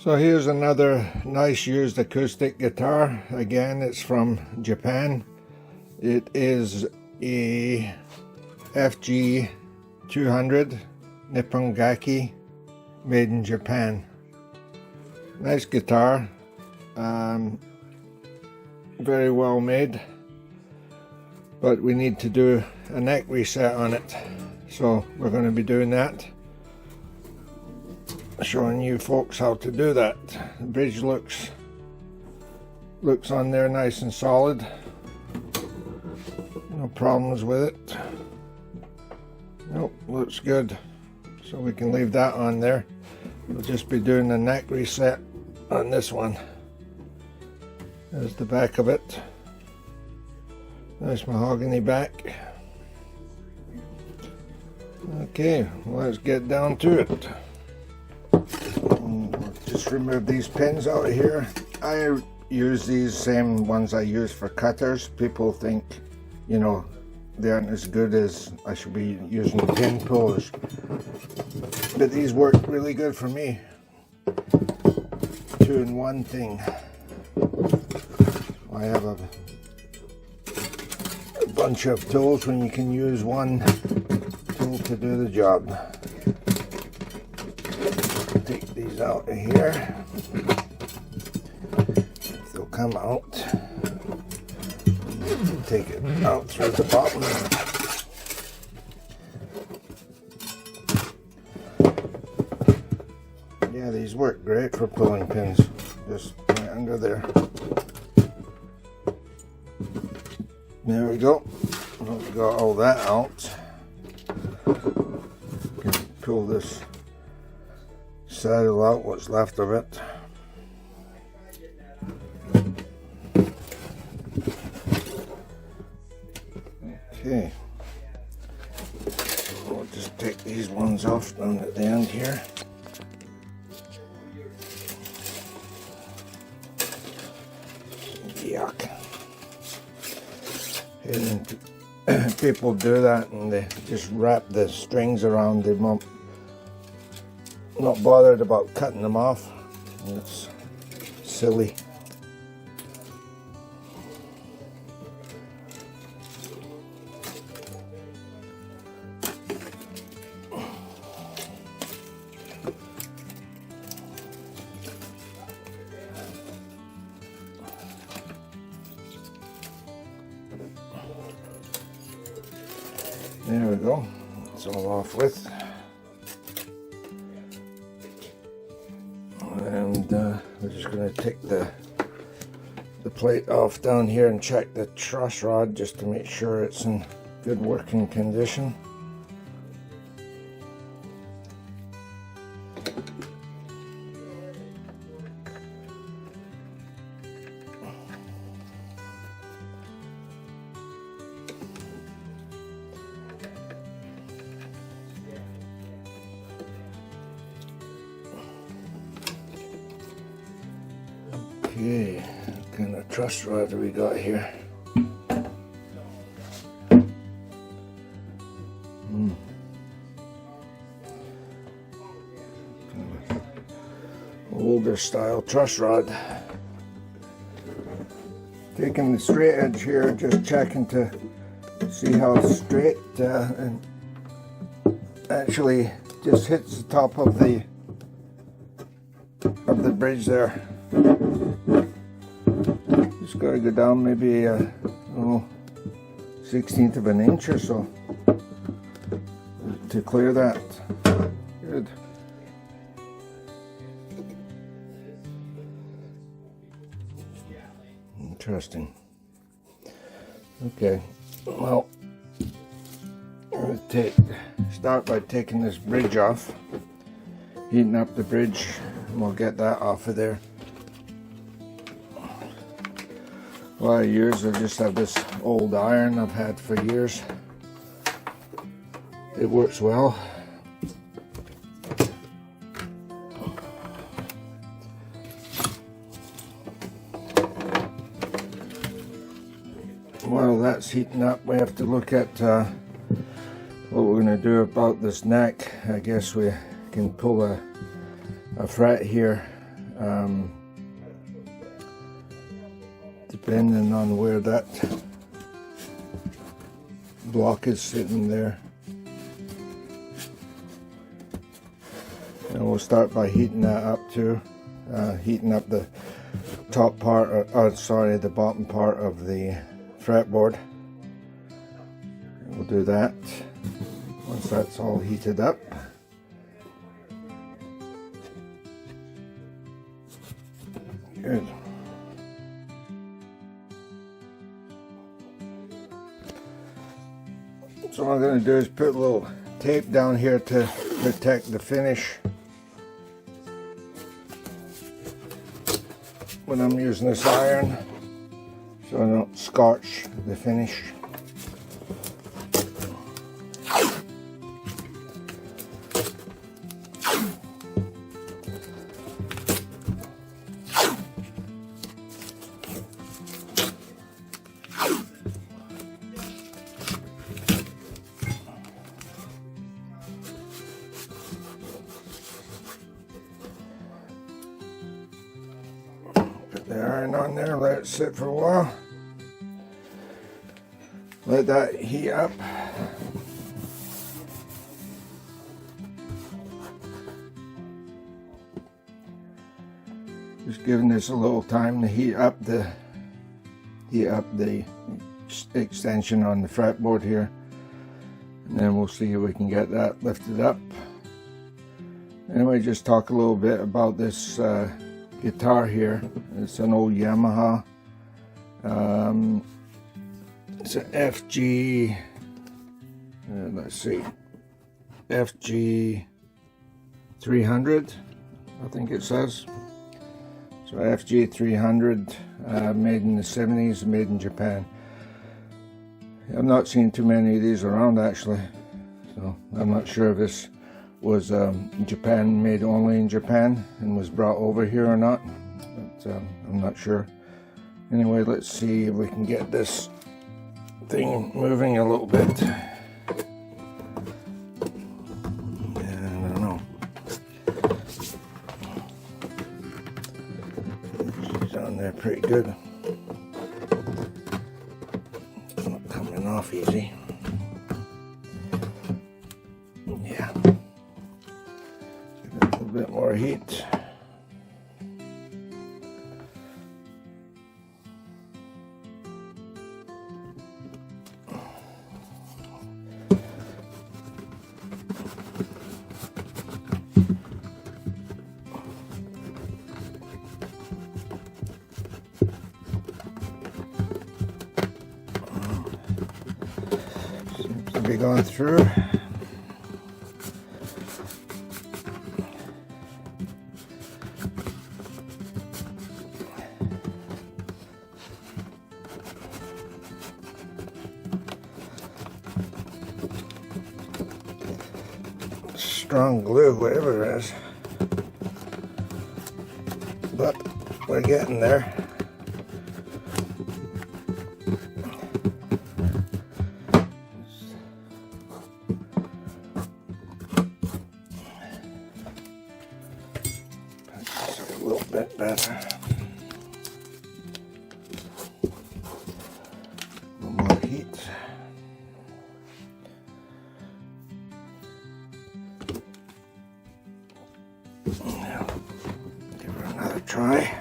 So here's another nice used acoustic guitar. Again, it's from Japan. It is a FG 200 Nippon Gaki, made in Japan. Nice guitar, very well made, but we need to do a neck reset on it, so we're going to be doing that, showing you folks how to do that. The bridge looks on there nice and solid, no problems with it. Nope, looks good, so we can leave that on there. We'll just be doing the neck reset on this one. There's the back of it, nice mahogany back. Okay, let's get down to it. Just remove these pins out of here. I use these same ones I use for cutters. People think, you know, they aren't as good as I should be using pin pullers, but these work really good for me. 2-in-1 thing. I have a bunch of tools when you can use one tool to do the job. Take these out of here. If they'll come out. Take it out through the bottom. Yeah, these work great for pulling pins. Just right under there. There we go. We've got all that out. Can pull this saddle out, what's left of it. Okay, we'll just take these ones off down at the end here. Yuck. And people do that and they just wrap the strings around them, not bothered about cutting them off. It's silly. There we go, it's all off with. And we're just going to take the plate off down here and check the truss rod just to make sure it's in good working condition. Okay, what kind of truss rod do we got here? Older style truss rod. Taking the straight edge here, just checking to see how straight and actually just hits the top of the bridge there. Just got to go down maybe a 1/16 of an inch or so to clear that. Good. Interesting. Okay, well, we'll start by taking this bridge off, heating up the bridge, and we'll get that off of there. What I use, I just have this old iron I've had for years. It works well. While that's heating up, we have to look at what we're going to do about this neck. I guess we can pull a fret here depending on where that block is sitting there. And we'll start by heating that up too, heating up the top part, the bottom part of the fretboard. We'll do that once that's all heated up. Good. So what I'm going to do is put a little tape down here to protect the finish when I'm using this iron, so I don't scorch the finish. Put the iron on there, let it sit for a while. Let that heat up. Just giving this a little time to heat up the extension on the fretboard here, and then we'll see if we can get that lifted up. Anyway, just talk a little bit about this guitar here. It's an old Yamaha. It's an FG, let's see, FG 300, I think it says. So FG 300, made in the 70s, made in Japan. I've not seen too many of these around actually, so I'm not sure if this was Japan, made only in Japan and was brought over here or not, but I'm not sure. Anyway, let's see if we can get this thing moving a little bit. I don't know. She's on there pretty good. It's not coming off easy. Yeah. Give it a little bit more heat. Seems to be going through. Strong glue, whatever it is, but we're getting there. That's a little bit better. A little more heat. Now, give her another try.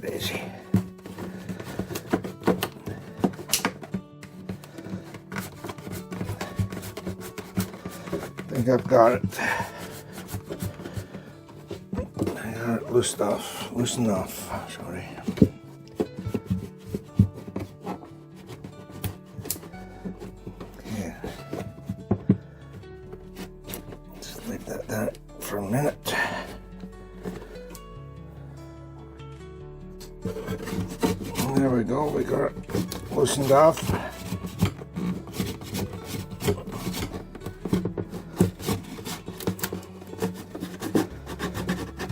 Daisy. I think I've got it. I got it loosened off, sorry. Okay. There we go, we got it loosened off.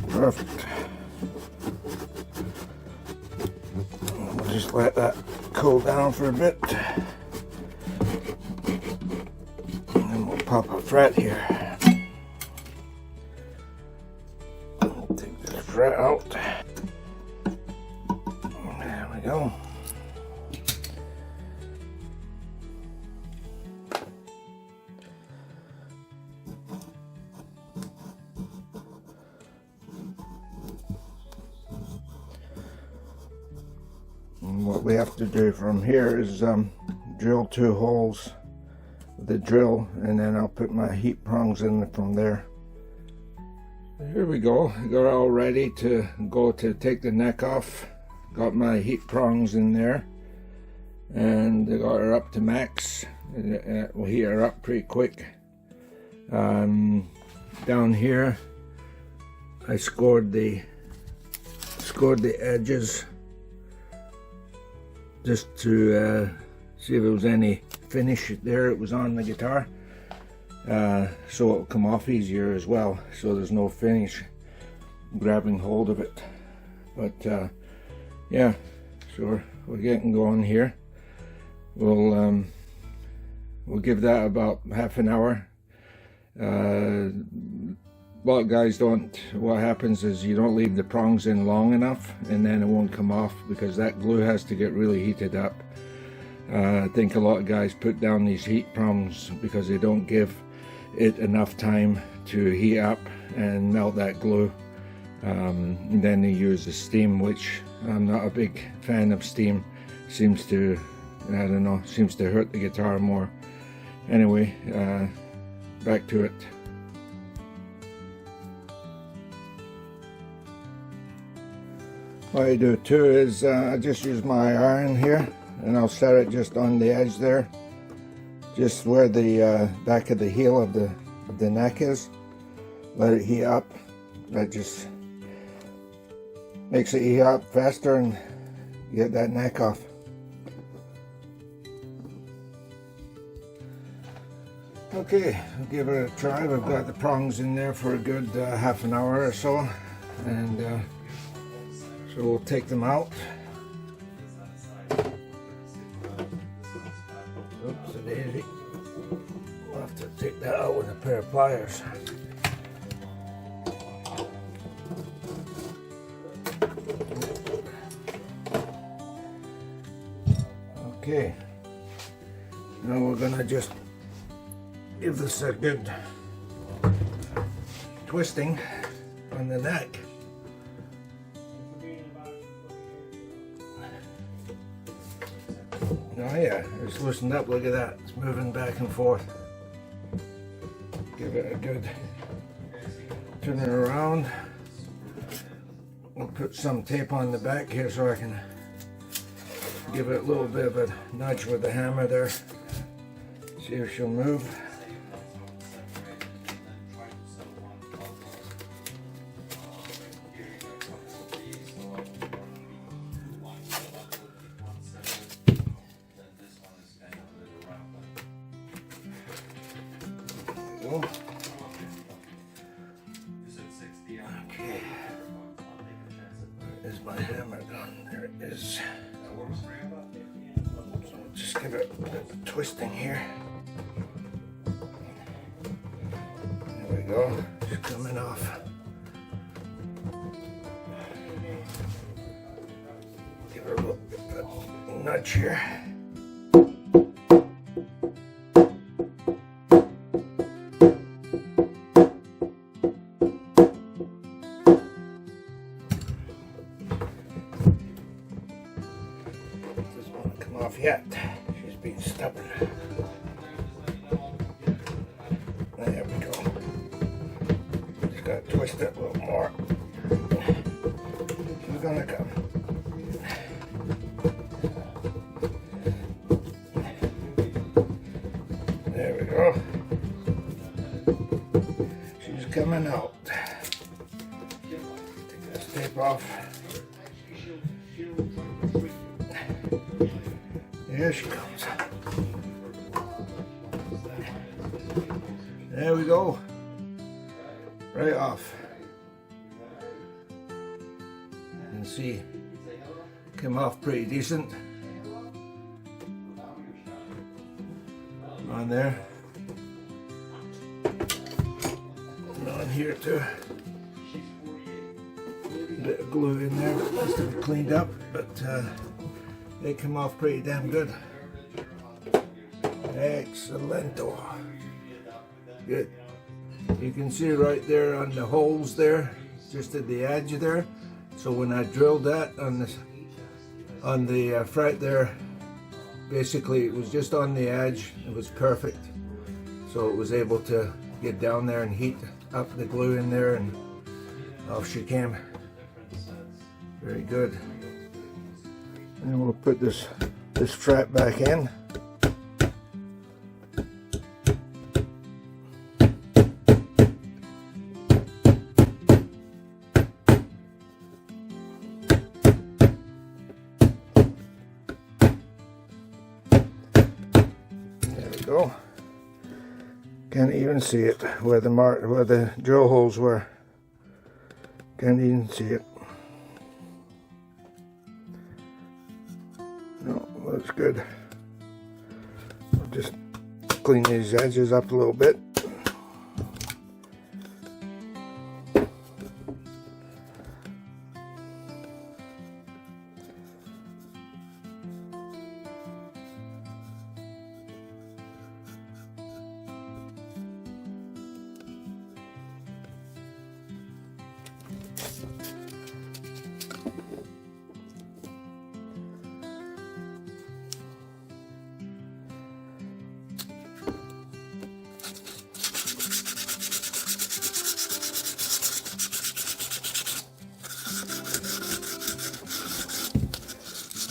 Perfect. We'll just let that cool down for a bit. And then we'll pop a fret here. Take this fret out. There we go. And what we have to do from here is drill 2 holes with the drill, and then I'll put my heat prongs in from there. Here we go, I got it all ready to go to take the neck off. Got my heat prongs in there, and I got her up to max. It will heat her up pretty quick. Down here I scored the edges just to see if there was any finish there. It was on the guitar, so it'll come off easier as well, so there's no finish grabbing hold of it. But yeah, so we're getting going here. We'll give that about half an hour. A lot of guys don't. What happens is you don't leave the prongs in long enough, and then it won't come off because that glue has to get really heated up. I think a lot of guys put down these heat prongs because they don't give it enough time to heat up and melt that glue. And then they use the steam, which I'm not a big fan of. Steam seems to, I don't know, seems to hurt the guitar more. Anyway, back to it. What I do too is I just use my iron here, and I'll set it just on the edge there, just where the back of the heel of the neck is. Let it heat up. That just makes it heat up faster and get that neck off. Okay, I'll give it a try. We've got the prongs in there for a good half an hour or so, and so we'll take them out. Oops, a daisy. We'll have to take that out with a pair of pliers. Okay, now we're gonna just give this a good twisting on the neck. Oh yeah, it's loosened up, look at that, it's moving back and forth. Give it a good turn it around. I'll put some tape on the back here so I can give it a little bit of a nudge with the hammer there. See if she'll move. Okay. Where is my hammer gone? There it is. So just give it a bit of twisting here. There we go. It's coming off. Give her a little bit of a nudge here. Off yet. She's being stubborn. There we go. Just gotta twist it a little more. She's gonna come. There we go. She's coming out. Take this tape off. Here she comes. There we go. Right off. You can see, came off pretty decent. On there. And on here too. A bit of glue in there, just to be cleaned up, but they come off pretty damn good. Excellento. Good. You can see right there on the holes there, just at the edge there. So when I drilled that on the fret there, basically it was just on the edge. It was perfect. So it was able to get down there and heat up the glue in there, and off she came. Very good. And we'll put this fret back in. There we go. Can't even see it where the drill holes were. Can't even see it. No, that's good. I'll just clean these edges up a little bit.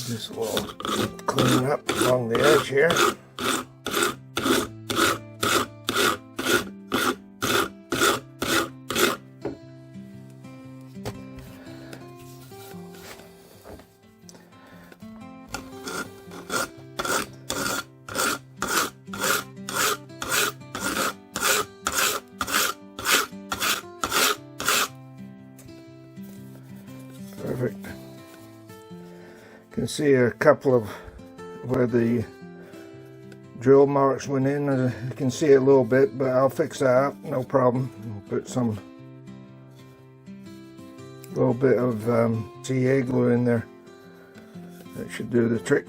Just a little clean up along the edge here. Perfect. You can see a couple of where the drill marks went in. You can see it a little bit, but I'll fix that up, no problem. Put some little bit of CA glue in there. That should do the trick.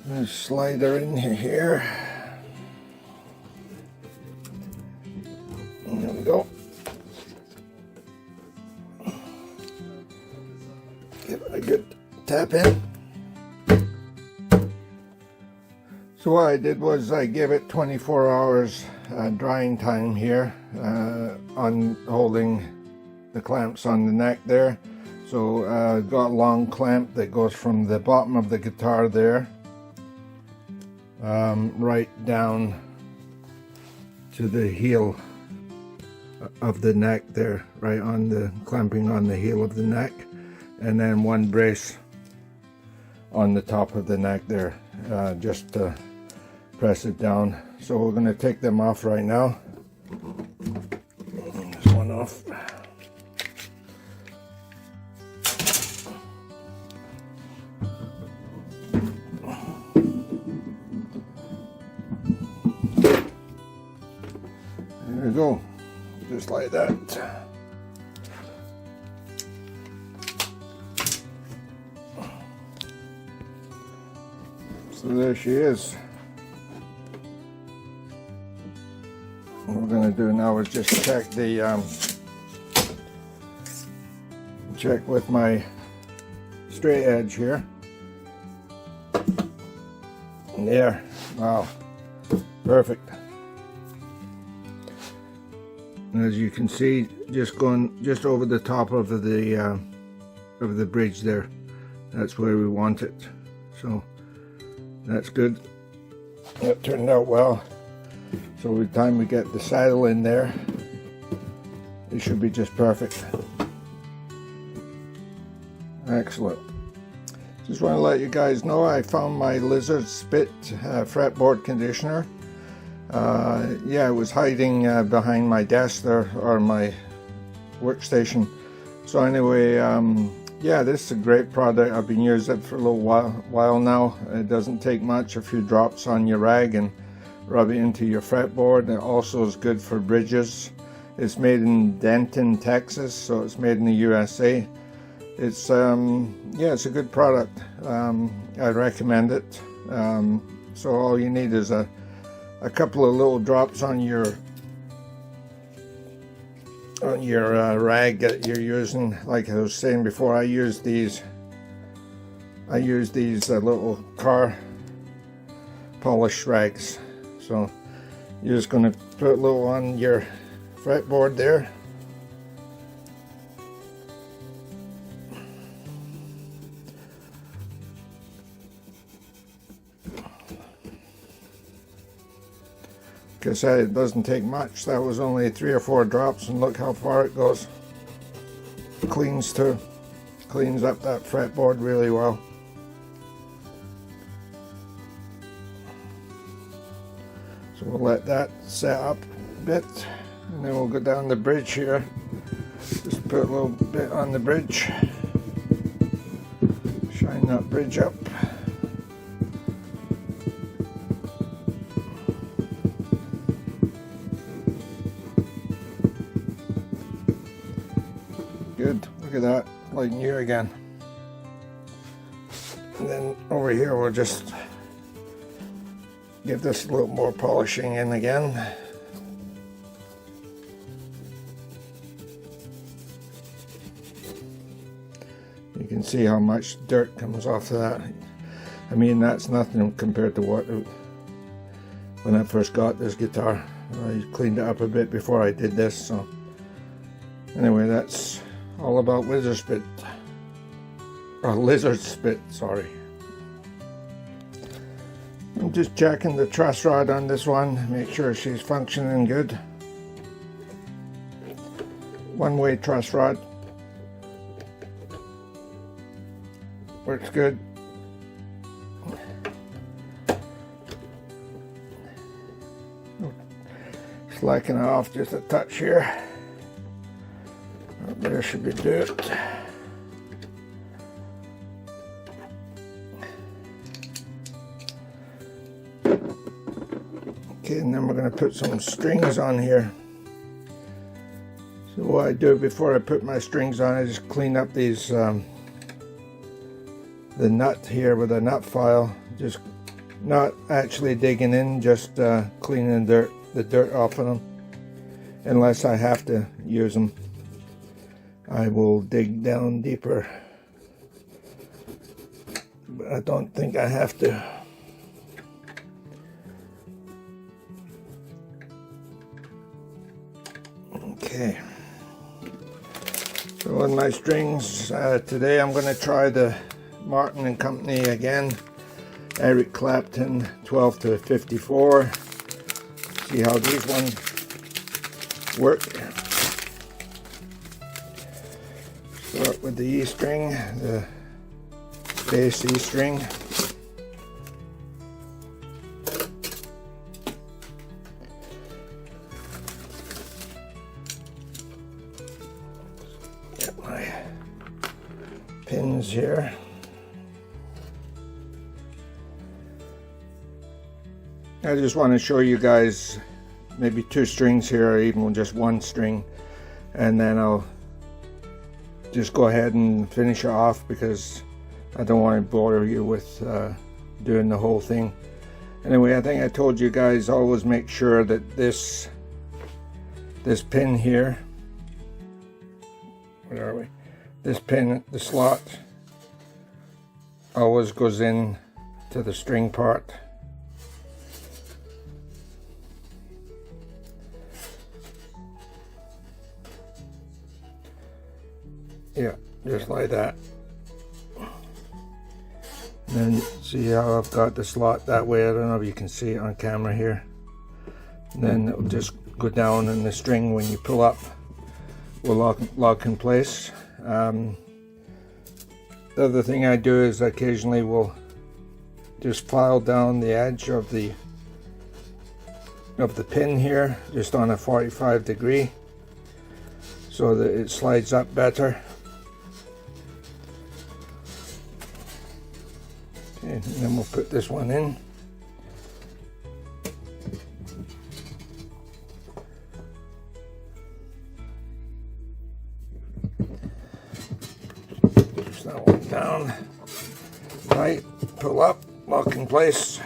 Let's slide her in here. There we go. Give it a good tap in. So what I did was I gave it 24 hours drying time here on holding the clamps on the neck there. So got a long clamp that goes from the bottom of the guitar there right down to the heel of the neck there, right on the clamping on the heel of the neck, and then one brace on the top of the neck there, just to press it down. So we're going to take them off right now. This one off. There we go. Just like that. So there she is. What we're going to do now is just check the check with my straight edge here. And there. Wow. Perfect. As you can see, just going just over the top of the bridge there. That's where we want it. So that's good. That turned out well. So by the time we get the saddle in there, it should be just perfect. Excellent. Just want to let you guys know I found my lizard spit fretboard conditioner. Yeah, it was hiding behind my desk there, or my workstation. So anyway, yeah, this is a great product. I've been using it for a little while now. It doesn't take much, a few drops on your rag and rub it into your fretboard. It also is good for bridges. It's made in Denton, Texas, so it's made in the USA. It's yeah, it's a good product. I recommend it. So all you need is a couple of little drops on your rag that you're using. Like I was saying before, I use these little car polish rags. So you're just going to put a little on your fretboard there. Like I said, it doesn't take much. That was only 3 or 4 drops, and look how far it goes. Cleans up that fretboard really well. So we'll let that set up a bit, and then we'll go down the bridge here. Just put a little bit on the bridge. Shine that bridge up. Good, look at that, like new again. And then over here we'll just give this a little more polishing in again. You can see how much dirt comes off of that. I mean, that's nothing compared to what when I first got this guitar. I cleaned it up a bit before I did this. So anyway, that's all about lizard spit, sorry. I'm just checking the truss rod on this one, make sure she's functioning good. One-way truss rod. Works good. Slacking it off just a touch here. There should be dirt. Okay, and then we're going to put some strings on here. So what I do before I put my strings on, I just clean up these the nut here with a nut file. Just not actually digging in, just cleaning the dirt off of them. Unless I have to use them, I will dig down deeper, but I don't think I have to. Okay, so on my strings, today I'm going to try the Martin & Company again, Eric Clapton 12 to 54. See how these ones work. Start with the E string, the bass E string. Get my pins here. I just want to show you guys maybe 2 strings here, or even just 1 string, and then I'll just go ahead and finish it off because I don't want to bore you with doing the whole thing. Anyway, I think I told you guys, always make sure that this pin here, where are we? This pin, the slot, always goes in to the string part. Yeah, just like that. And then see how I've got the slot that way. I don't know if you can see it on camera here. And then it'll just go down, and the string, when you pull up, will lock in place. The other thing I do is occasionally will just file down the edge of the pin here, just on a 45 degree, so that it slides up better. Okay, and then we'll put this one in. Push that one down. Right, pull up, lock in place.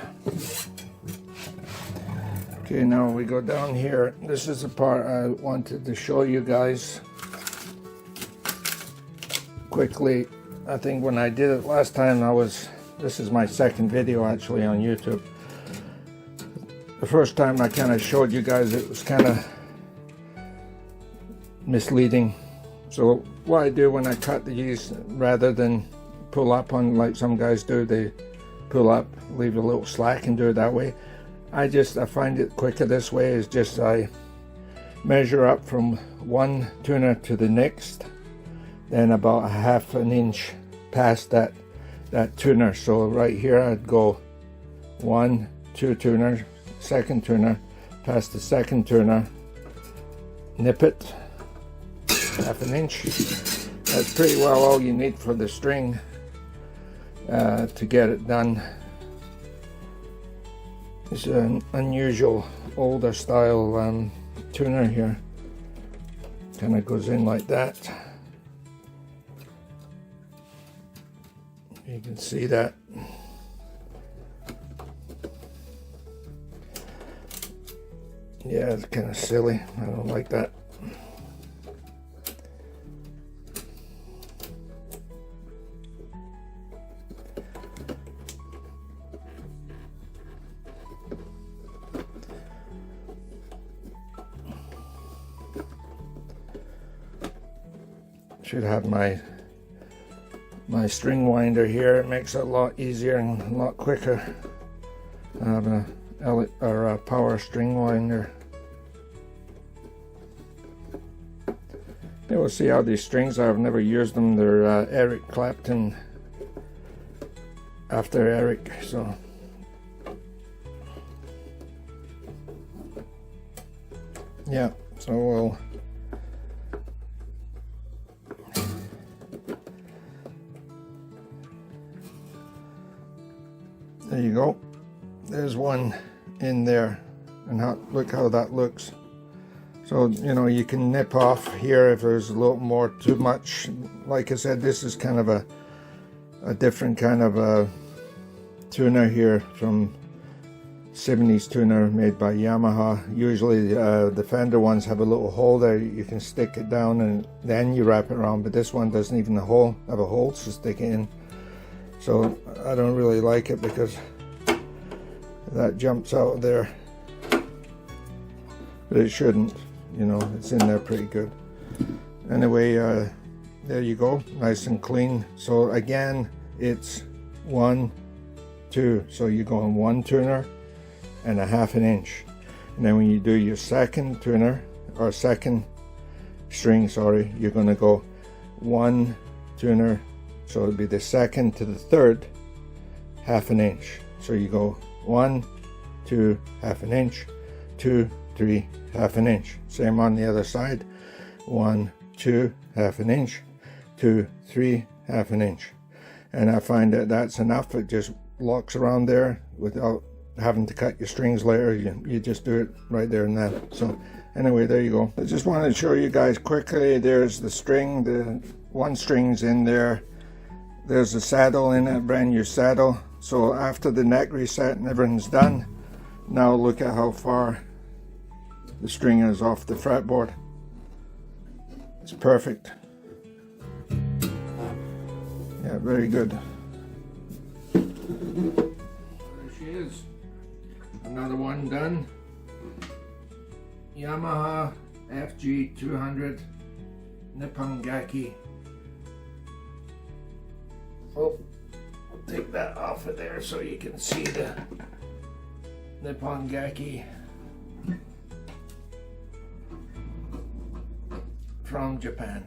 Okay, now we go down here. This is the part I wanted to show you guys quickly. I think when I did it last time, this is my second video actually on YouTube. The first time I kind of showed you guys, it was kind of misleading. So what I do when I cut these, rather than pull up on like some guys do, they pull up, leave a little slack and do it that way. I find it quicker this way, is just I measure up from one tuner to the next, then about a half an inch past that tuner. So right here I'd go 1, 2 tuner, second tuner, past the second tuner, nip it half an inch. That's pretty well all you need for the string to get it done. It's an unusual older style tuner here. Kind of goes in like that. You can see that. Yeah, it's kind of silly. I don't like that. Should have my string winder here. It makes it a lot easier and a lot quicker. I have a power string winder. Yeah, we'll see how these strings are. I've never used them. They're Eric Clapton, after Eric, so. Yeah, so we'll there you go. There's one in there, and look how that looks. So, you know, you can nip off here if there's a little more too much. Like I said, this is kind of a different kind of a tuner here, from 70s tuner made by Yamaha. Usually the Fender ones have a little hole there. You can stick it down and then you wrap it around, but this one doesn't even have a hole to stick it in. So I don't really like it because that jumps out there, but it shouldn't, you know, it's in there pretty good. Anyway, there you go, nice and clean. So again, it's 1, 2, so you're going 1 tuner and a half an inch, and then when you do your second tuner, or second string, sorry, you're going to go 1 tuner. So it'll be the second to the third, half an inch. So you go 1, 2, half an inch, 2, 3, half an inch. Same on the other side. 1, 2, half an inch, 2, 3, half an inch. And I find that that's enough. It just locks around there without having to cut your strings later. You just do it right there and then. So anyway, there you go. I just wanted to show you guys quickly. There's the string. The one string's in there. There's a saddle in it, brand new saddle. So after the neck reset and everything's done, now look at how far the string is off the fretboard. It's perfect. Yeah, very good. There she is. Another one done. Yamaha FG 200 Nippon Gaki. Oh, I'll take that off of there so you can see the Nippon Gaki from Japan.